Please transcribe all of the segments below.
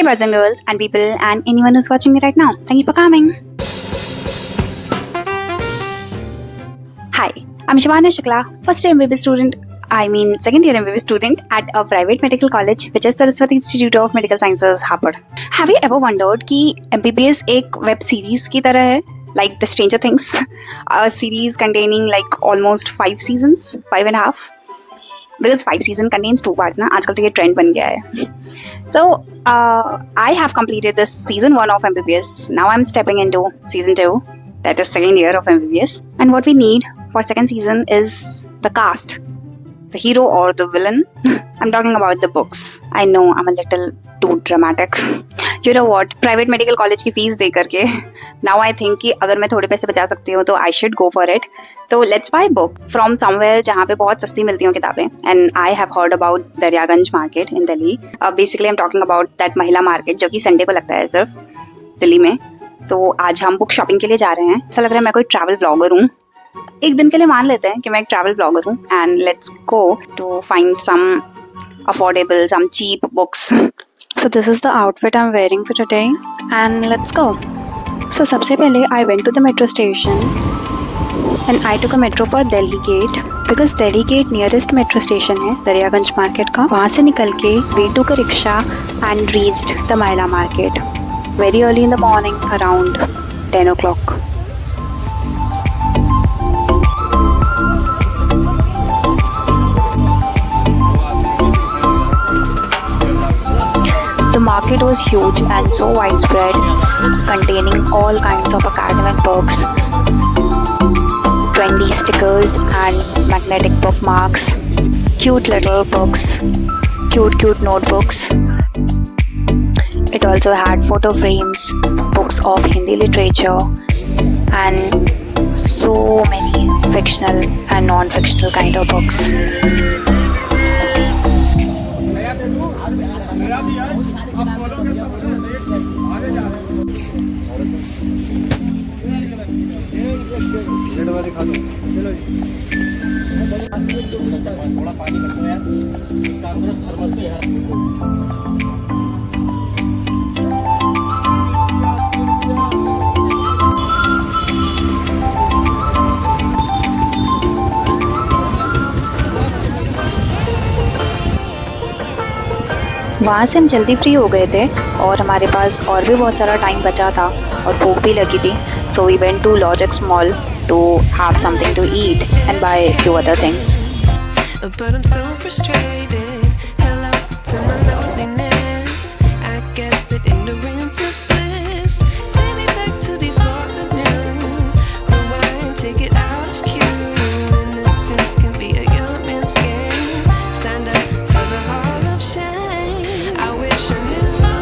Hey boys and girls and people and anyone who's watching me right now, thank you for coming. Hi, I'm Shivana Shukla, first year MBBS student, second year MBBS student at a private medical college which is Saraswati Institute of Medical Sciences, Harvard. Have you ever wondered कि MBBS एक web series की तरह है, like The Stranger Things, a series containing like almost 5 seasons, 5.5? Because 5 season contains 2 parts ना, आजकल तो ये trend बन गया है. So I have completed this season 1 of MBBS. Now I'm stepping into season 2, that is second year of MBBS. And what we need for second season is the cast, the hero or the villain. I'm talking about the books. I know I'm a little too dramatic. You know what? Private medical college की fees दे करके now I think कि अगर मैं थोड़े पैसे बचा सकती हूँ तो I should go for it. तो let's buy book from somewhere जहाँ पे बहुत सस्ती मिलती हों किताबें. And I have heard about Daryaganj market in Delhi. Basically I'm talking about that महिला market जो कि संडे को लगता है सिर्फ दिल्ली में. तो आज हम बुक शॉपिंग के लिए जा रहे हैं. ऐसा लग रहा है मैं कोई ट्रैवल ब्लॉगर हूँ. एक दिन के लिए मान लेते हैं कि मैं एक ट्रैवल ब्लॉगर हूँ. And let's go to find some affordable, some cheap books. So this is the outfit I'm wearing for today and let's go. So सबसे पहले I went to the metro station and I took a metro for Delhi Gate because Delhi Gate nearest metro station है Daryaganj market का. वहाँ से निकल के we took a rickshaw and reached the Mahila market very early in the morning around 10 o'clock. The market was huge and so widespread, containing all kinds of academic books, trendy stickers and magnetic bookmarks, cute little books, cute notebooks. It also had photo frames, books of Hindi literature, and so many fictional and non-fictional kind of books. वहाँ से हम जल्दी free हो गए थे और हमारे पास और भी बहुत सारा टाइम बचा था और भूख भी लगी थी. So we went to Logix mall to have something to eat and buy few other things. But I'm so frustrated. Hello to my loneliness. I guess that ignorance is bliss. Take me back to before the new. Rewind, take it out of cue. Innocence can be a young man's game. Signed up for the hall of shame. I wish I knew how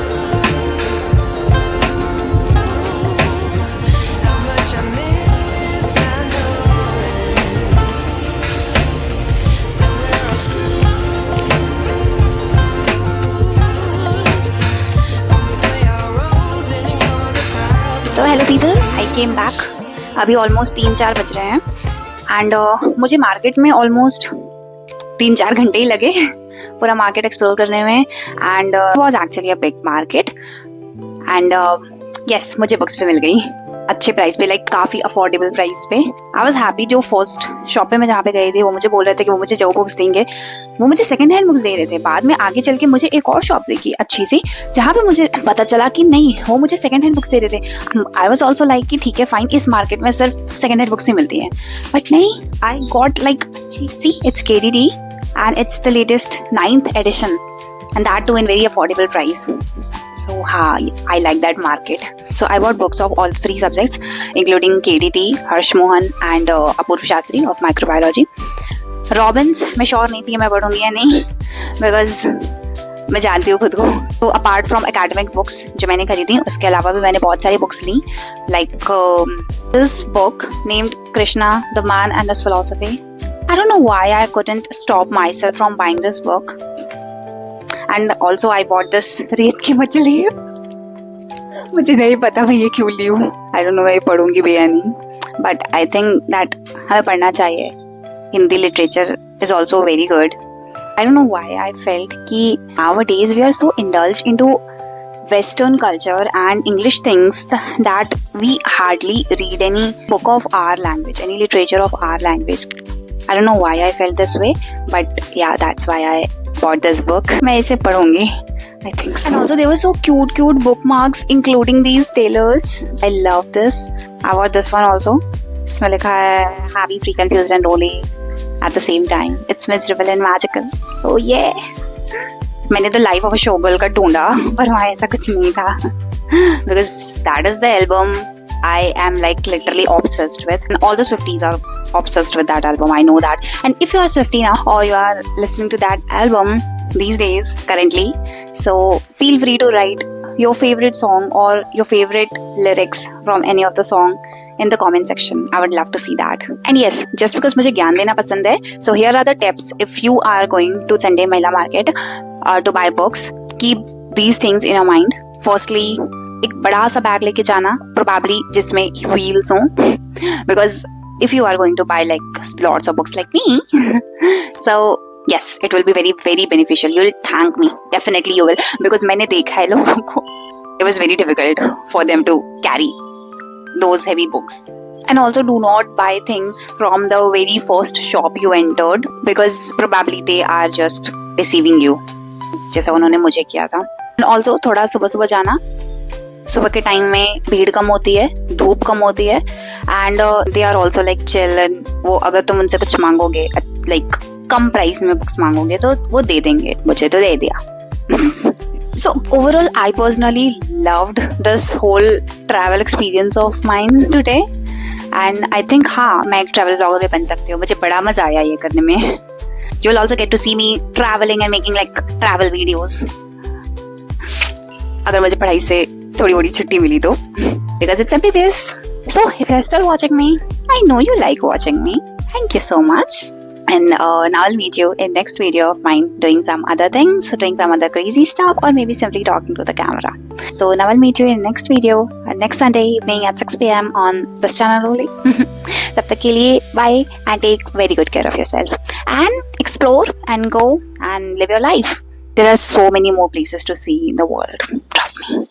much I miss not knowing that we're all screwed when we play our roles and ignore the crowd. So hello people, I came back. अभी almost 3-4 बज रहे हैं and मुझे market में almost 3-4 घंटे ही लगे पूरा market explore करने में. And was actually a big market and yes, मुझे बुक्स पे मिल गई अच्छे प्राइस पे, लाइक काफ़ी अफोर्डेबल प्राइस पे. I was happy. जो फर्स्ट शॉप पे मैं जहाँ पे गई थी वो मुझे बोल रहे थे कि वो मुझे जो बुक्स देंगे वो मुझे सेकंड हैंड बुक्स दे रहे थे. बाद में आगे चल के मुझे एक और शॉप देखी अच्छी सी जहाँ पे मुझे पता चला कि नहीं, वो मुझे सेकंड हैंड बुक्स दे रहे थे. आई वॉज ऑल्सो लाइक कि ठीक है फाइन, इस मार्केट में सिर्फ सेकंड हैंड बुक्स ही मिलती हैं. बट नहीं, I got like see it's KDD and it's the latest 9th edition and that too in very affordable price. So I like that market. So I bought books of all 3 subjects including KDT, Harsh Mohan and Apurva Shastri of microbiology. Robbins मैं sure नहीं थी कि मैं पढ़ूंगी या नहीं because मैं जानती हूँ खुद को. तो अपार्ट फ्रॉम एकेडमिक बुक्स जो मैंने खरीदी, उसके अलावा भी मैंने बहुत सारी बुक्स ली, like this book named Krishna the man and his philosophy. I don't know why I couldn't stop myself from buying this book. And also I bought this रेत की मछली. मुझे नहीं पता मैं ये क्यों ली हूँ. I don't know मैं ये पढ़ूंगी भी या नहीं. But I think that हमें पढ़ना चाहिए. Hindi literature is also very good. I don't know why I felt कि nowadays we are so indulged into Western culture and English things that we hardly read any book of our language, any literature of our language. I don't know why I felt this way, but yeah, that's why I bought this book. मैं इसे पढ़ूंगी. I think so. And also there were so cute bookmarks including these tailors. I love this. I bought this one also. इसमें लिखा है happy, free, confused and rolly at the same time. It's miserable and magical. Oh yeah. मैंने The Life of a Showgirl का ढूंढा पर वहाँ ऐसा कुछ नहीं था. Because that is the album I am like literally obsessed with, and all the Swifties are obsessed with that album. I know that. And if you are Swiftie now or you are listening to that album these days currently, so feel free to write your favorite song or your favorite lyrics from any of the song in the comment section. I would love to see that. And yes, just because मुझे ज्ञान देना पसंद है, so here are the tips if you are going to Sunday Mahila Market to buy books. Keep these things in your mind. Firstly, एक बड़ा सा bag लेके जाना, probably जिसमें wheels हों, because if you are going to buy like lots of books like me, so yes, it will be very very beneficial. You will thank me, definitely you will, because मैंने देखा है लोगों को, it was very difficult for them to carry those heavy books. And also do not buy things from the very first shop you entered, because probably they are just deceiving you, जैसा उन्होंने मुझे किया था. And also थोड़ा सुबह सुबह जाना. सुबह के टाइम में भीड़ कम होती है, धूप कम होती है, and they are also like chill. And वो अगर तुम उनसे कुछ मांगोगे लाइक कम प्राइस में बुक्स मांगोगे तो वो दे देंगे. मुझे तो दे दिया. So overall, I personally loved this whole travel experience of mine today, and I think हाँ मैं एक travel blogger भी बन सकती हूँ. मुझे बड़ा मजा आया ये करने में. You'll also get to see me traveling and making like travel videos. अगर मुझे पढ़ाई से थोड़ी बड़ी छुट्टी मिली तो, because it's MBBS. So if you're still watching me, I know you like watching me. Thank you so much. And now I'll meet you in next video of mine doing some other things, doing some other crazy stuff, or maybe simply talking to the camera. So now I'll meet you in next video next Sunday evening at 6 p.m. on this channel only. तब तक के लिए bye and take very good care of yourself and explore and go and live your life. There are so many more places to see in the world. Trust me.